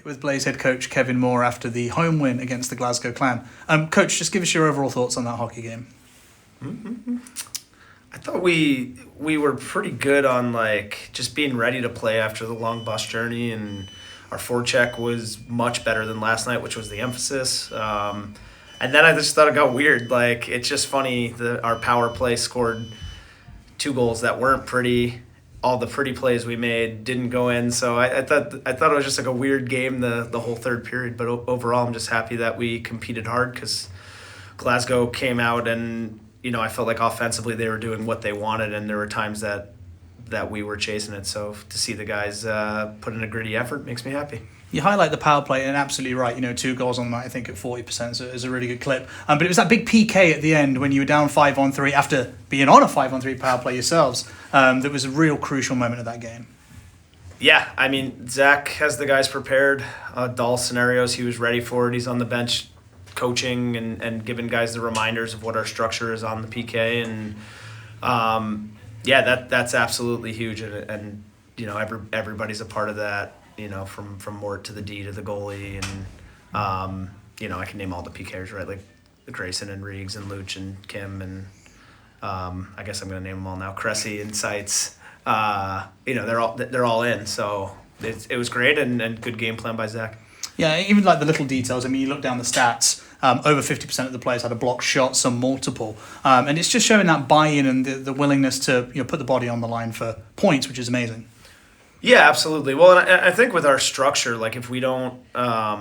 with Blaze head coach Kevin Moore after the home win against the Glasgow Clan. Coach, just give us your overall thoughts on that hockey game. I thought we were pretty good on just being ready to play after the long bus journey, and our forecheck was much better than last night, which was the emphasis. And then I just thought it got weird. It's just funny that our power play scored 2 goals that weren't pretty. All the pretty plays we made didn't go in. So I thought it was just a weird game the whole third period. But overall, I'm just happy that we competed hard because Glasgow came out and, I felt like offensively they were doing what they wanted, and there were times that we were chasing it. So to see the guys put in a gritty effort makes me happy. You highlight the power play, and absolutely right. 2 goals on the night, I think, at 40%, so it was a really good clip. But it was that big PK at the end when you were down 5-on-3 after being on a 5-on-3 power play yourselves. That was a real crucial moment of that game. Yeah, I mean, Zach has the guys prepared. Dull scenarios, he was ready for it. He's on the bench coaching and giving guys the reminders of what our structure is on the PK. And, that's absolutely huge. And everybody's a part of that. From Mort to the D to the goalie, and I can name all the PKers, right? Like Grayson and Reegs and Luch and Kim, and I guess I'm gonna name them all now. Cressy and Seitz. They're all in. So it was great and good game plan by Zach. Yeah, even the little details. I mean, you look down the stats. Over 50% of the players had a blocked shot, some multiple, and it's just showing that buy-in and the willingness to put the body on the line for points, which is amazing. Yeah, absolutely. Well, and I think with our structure, if we don't, a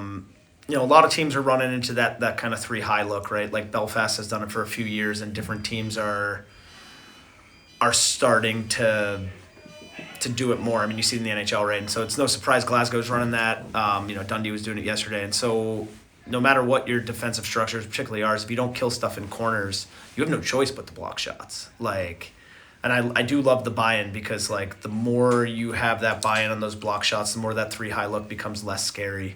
lot of teams are running into that kind of 3 high look, right? Like Belfast has done it for a few years, and different teams are starting to do it more. I mean, you see it in the NHL, right? And so it's no surprise Glasgow's running that. Dundee was doing it yesterday, and so no matter what your defensive structure is, particularly ours, if you don't kill stuff in corners, you have no choice but to block shots. And I do love the buy-in because, the more you have that buy-in on those block shots, the more that 3 high look becomes less scary,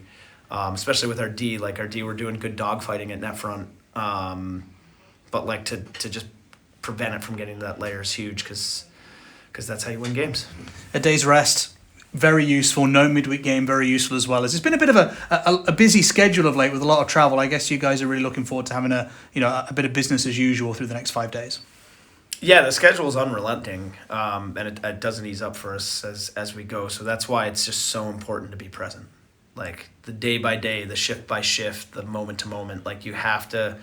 especially with our D. Our D, we're doing good dogfighting at net front. But, to just prevent it from getting to that layer is huge because that's how you win games. A day's rest, very useful. No midweek game, very useful as well. It's been a bit of a busy schedule of late with a lot of travel. I guess you guys are really looking forward to having a bit of business as usual through the next 5 days. Yeah, the schedule is unrelenting, and it doesn't ease up for us as we go. So that's why it's just so important to be present. The day by day, the shift by shift, the moment to moment. You have to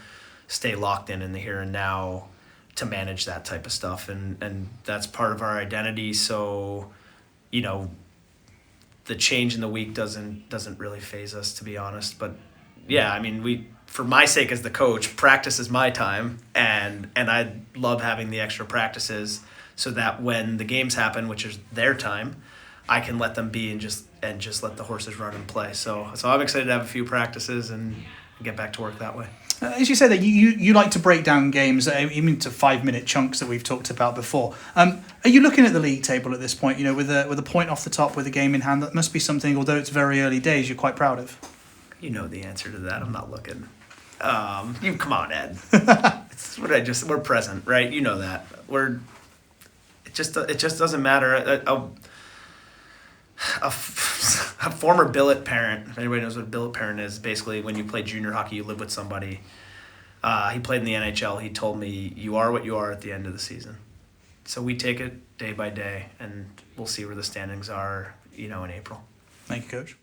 stay locked in the here and now to manage that type of stuff, and that's part of our identity. So, the change in the week doesn't really faze us, to be honest. But yeah, I mean, for my sake as the coach, practice is my time, and I love having the extra practices so that when the games happen, which is their time, I can let them be and just let the horses run and play. So I'm excited to have a few practices and get back to work that way. As you say that you like to break down games even to 5-minute chunks that we've talked about before. Are you looking at the league table at this point? With a point off the top with a game in hand, that must be something. Although it's very early days, you're quite proud of. You know the answer to that. I'm not looking. Come on, Ed. It's what we're present, right? You know that. It just doesn't matter. A former billet parent, if anybody knows what a billet parent is, basically when you play junior hockey, you live with somebody. He played in the NHL. He told me, you are what you are at the end of the season. So we take it day by day, and we'll see where the standings are, in April. Thank you, Coach.